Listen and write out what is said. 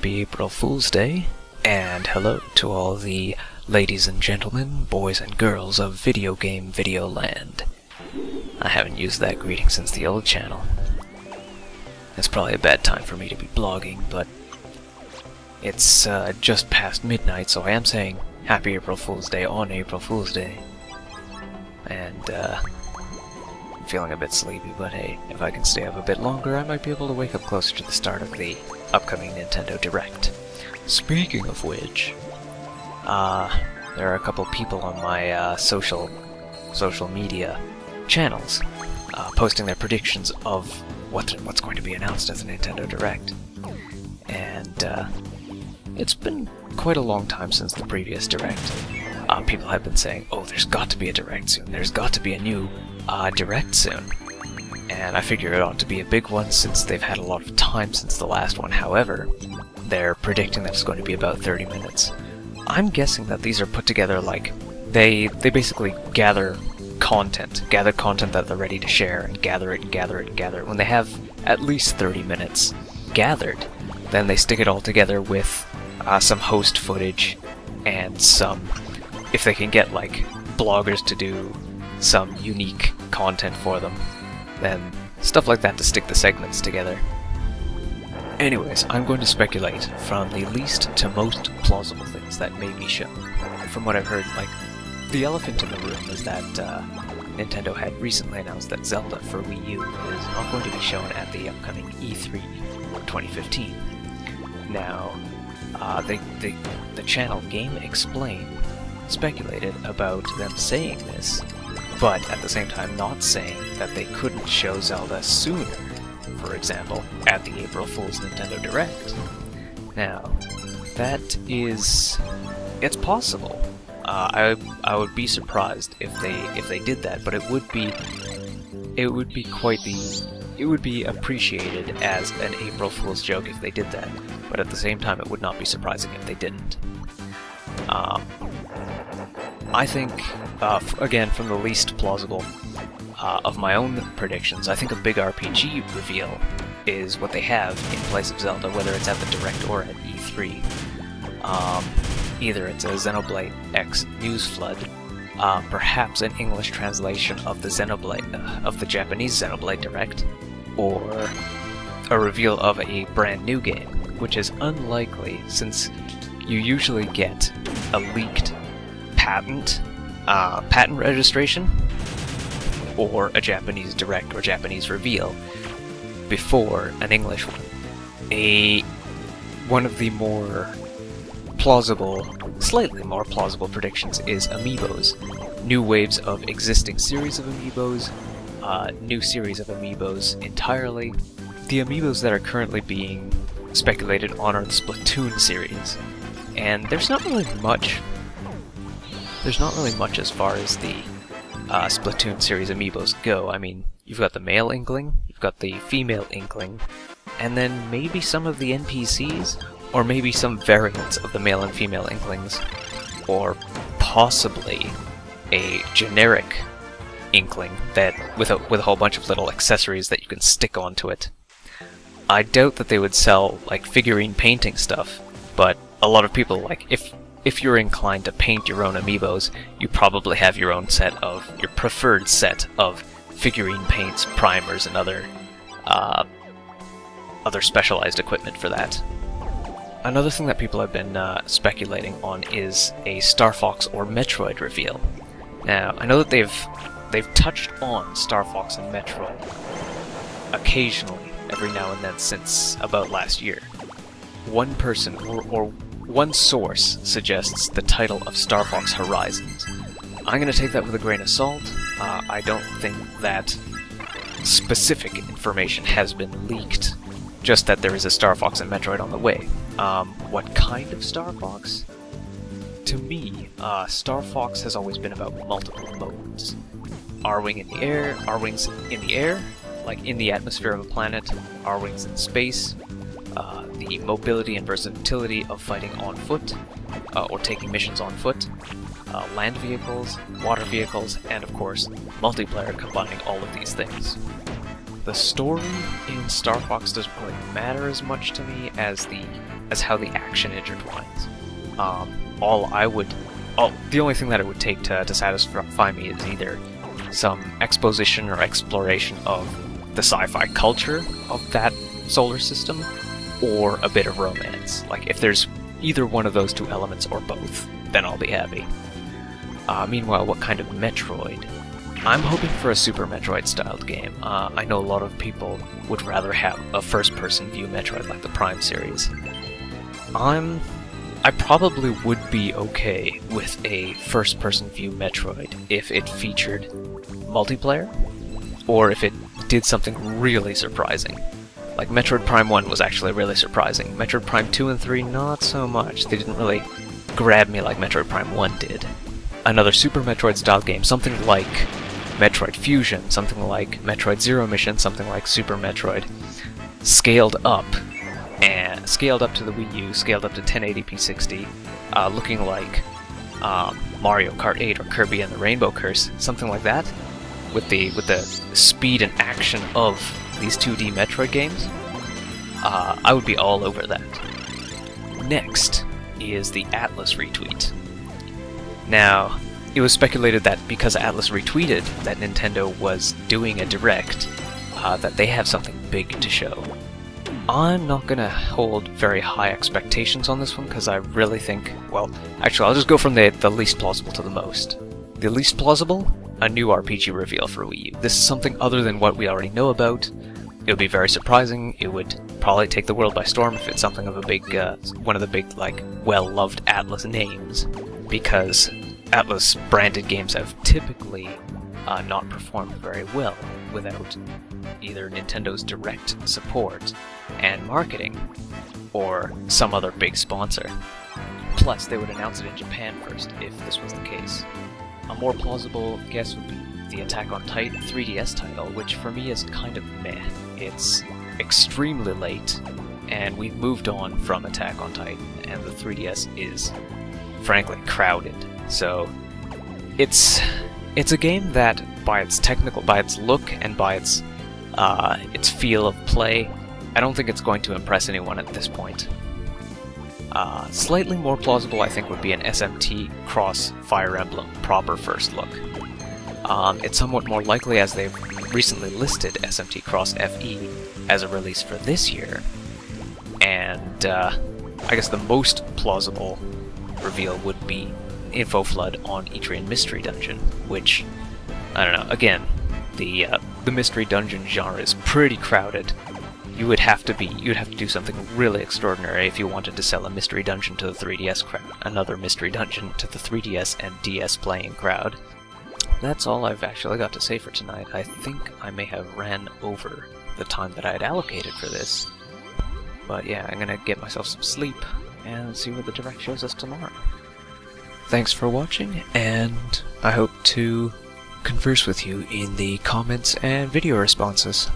Happy April Fool's Day, and hello to all the ladies and gentlemen, boys and girls of video game video land. I haven't used that greeting since the old channel. It's probably a bad time for me to be blogging, but it's just past midnight, so I am saying Happy April Fool's Day on April Fool's Day. And I'm feeling a bit sleepy, but hey, if I can stay up a bit longer, I might be able to wake up closer to the start of the upcoming Nintendo Direct. Speaking of which, there are a couple people on my social media channels posting their predictions of what's going to be announced as a Nintendo Direct. And it's been quite a long time since the previous Direct. People have been saying, oh, there's got to be a Direct soon, there's got to be a new Direct soon. And I figure it ought to be a big one since they've had a lot of time since the last one. However, they're predicting that it's going to be about 30 minutes. I'm guessing that these are put together like they basically gather content that they're ready to share and gather it and gather it and gather it. When they have at least 30 minutes gathered, then they stick it all together with some host footage and some, if they can get like bloggers to do some unique content for them, then stuff like that to stick the segments together. Anyways, I'm going to speculate from the least to most plausible things that may be shown. From what I've heard, like, the elephant in the room is that Nintendo had recently announced that Zelda for Wii U is not going to be shown at the upcoming E3 2015. Now, the channel Game Explain speculated about them saying this, but at the same time not saying that they couldn't show Zelda sooner, for example, at the April Fool's Nintendo Direct. Now, that is... it's possible. I would be surprised if they did that, but it would be quite the... it would be appreciated as an April Fool's joke if they did that, but at the same time it would not be surprising if they didn't. I think, again, from the least plausible of my own predictions, I think a big RPG reveal is what they have in place of Zelda, whether it's at the Direct or at E3. Either it's a Xenoblade X News Flood, perhaps an English translation of the the Japanese Xenoblade Direct, or a reveal of a brand new game, which is unlikely since you usually get a leaked patent registration or a Japanese Direct or Japanese reveal before an English one. One of the more plausible, slightly more plausible predictions is Amiibos. New waves of existing series of Amiibos, new series of Amiibos entirely. The Amiibos that are currently being speculated on are the Splatoon series, and there's not really much as far as the Splatoon series Amiibos go. I mean, you've got the male Inkling, you've got the female Inkling, and then maybe some of the NPCs, or maybe some variants of the male and female Inklings, or possibly a generic Inkling that with a whole bunch of little accessories that you can stick onto it. I doubt that they would sell like figurine painting stuff, but a lot of people, like, if you're inclined to paint your own Amiibos, you probably have your preferred set of figurine paints, primers, and other specialized equipment for that. Another thing that people have been speculating on is a Star Fox or Metroid reveal. Now, I know that they've touched on Star Fox and Metroid occasionally, every now and then since about last year. One person, or one source, suggests the title of Star Fox Horizons. I'm going to take that with a grain of salt. I don't think that specific information has been leaked, just that there is a Star Fox and Metroid on the way. What kind of Star Fox? To me, Star Fox has always been about multiple modes. R-Wing in the air, R-Wings in the air, like in the atmosphere of a planet, R-Wings in space, the mobility and versatility of fighting on foot, or taking missions on foot, land vehicles, water vehicles, and of course, multiplayer combining all of these things. The story in Star Fox doesn't really matter as much to me as the as how the action intertwines. The only thing that it would take to satisfy me is either some exposition or exploration of the sci-fi culture of that solar system, or a bit of romance. Like, if there's either one of those two elements or both, then I'll be happy. Meanwhile, what kind of Metroid? I'm hoping for a Super Metroid-styled game. I know a lot of people would rather have a first-person view Metroid like the Prime series. I probably would be okay with a first-person view Metroid if it featured multiplayer, or if it did something really surprising. Like, Metroid Prime 1 was actually really surprising. Metroid Prime 2 and 3, not so much. They didn't really grab me like Metroid Prime 1 did. Another Super Metroid-style game, something like Metroid Fusion, something like Metroid Zero Mission, something like Super Metroid, scaled up to the Wii U, scaled up to 1080p 60, looking like Mario Kart 8 or Kirby and the Rainbow Curse, something like that, with the speed and action of these 2D Metroid games. I would be all over that. Next is the Atlas retweet. Now, it was speculated that because Atlas retweeted that Nintendo was doing a Direct, that they have something big to show. I'm not gonna hold very high expectations on this one, because I really think, well, actually I'll just go from the least plausible to the most. The least plausible? A new RPG reveal for Wii U. This is something other than what we already know about. It would be very surprising. It would probably take the world by storm if it's something of a big, one of the big, like, well-loved Atlas names, because Atlas branded games have typically not performed very well without either Nintendo's direct support and marketing, or some other big sponsor. Plus, they would announce it in Japan first, if this was the case. A more plausible guess would be the Attack on Titan 3DS title, which for me is kind of meh. It's extremely late, and we've moved on from Attack on Titan, and the 3DS is, frankly, crowded. So, it's a game that, by its look and by its feel of play, I don't think it's going to impress anyone at this point. Slightly more plausible, I think, would be an SMT Cross Fire Emblem proper first look. It's somewhat more likely, as they've recently listed SMT Cross FE as a release for this year, and I guess the most plausible reveal would be info flood on Etrian Mystery Dungeon, which, I don't know, again, the mystery dungeon genre is pretty crowded. You'd have to do something really extraordinary if you wanted to sell a mystery dungeon to the 3DS crowd, another mystery dungeon to the 3DS and DS playing crowd. That's all I've actually got to say for tonight. I think I may have ran over the time that I had allocated for this. But yeah, I'm gonna get myself some sleep and see what the Direct shows us tomorrow. Thanks for watching, and I hope to converse with you in the comments and video responses.